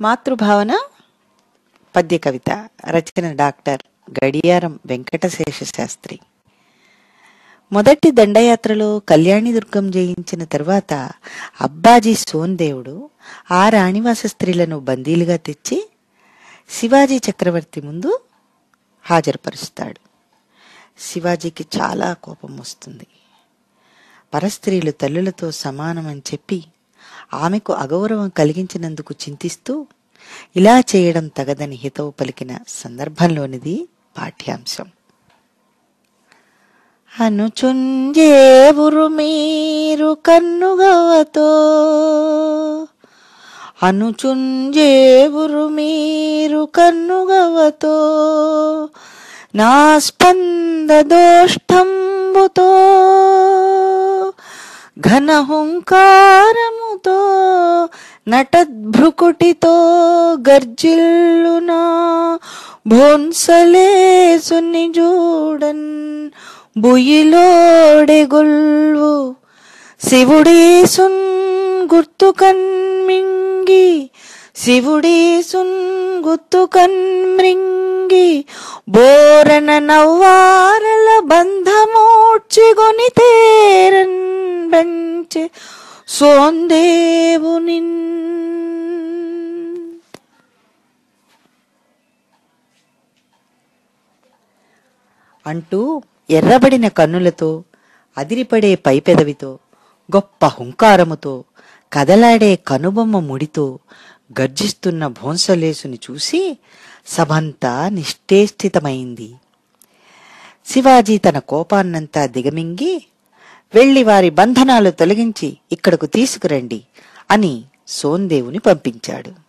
మాతృభావన పద్య కవిత. రచన డాక్టర్ గడియారం వెంకటశేష శాస్త్రి. మొదటి దండయాత్రలో కళ్యాణిదుర్గం జయించిన తరువాత అబ్బాజీ సోన్దేవుడు ఆ రాణివాస స్త్రీలను బందీలుగా తెచ్చి శివాజీ చక్రవర్తి ముందు హాజరుపరుస్తాడు. శివాజీకి చాలా కోపం వస్తుంది. పరస్త్రీలు తల్లులతో సమానమని చెప్పి ఆమెకు అగౌరవం కలిగించినందుకు చింతిస్తూ ఇలా చేయడం తగదని హితవు పలికిన సందర్భంలోనిది పాఠ్యాంశం. అనుచుంజేవురు మీరు కన్నుగవతో, అనుచుంజేవురు మీరు కన్నుగవతో, నా స్పంద దోష్టంబుతో ఘనహుంకారముతో నటద్భృకుటితో గర్జిల్లునా భోన్సలేసుని జూడన్ బుయిలోడెగొల్వు శివుడీసున్ గుర్తు కన్మింగి, శివుడీసున్ గుర్తు కన్మృంగి బోరన నవ్వారల బంధమోడ్చిగొని తేరన్ బెంచె సోందేవునిన్. అంటూ ఎర్రబడిన కన్నులతో, అదిరిపడే పైపెదవితో, గొప్ప హుంకారముతో, కదలాడే కనుబొమ్మ ముడితో గర్జిస్తున్న భోంసలేసుని చూసి సభంతా నిశ్చేష్టితమైంది. శివాజీ తన కోపాన్నంతా దిగమింగి వెళ్లి వారి బంధనాలు తొలగించి ఇక్కడకు తీసుకురండి అని సోందేవుని పంపించాడు.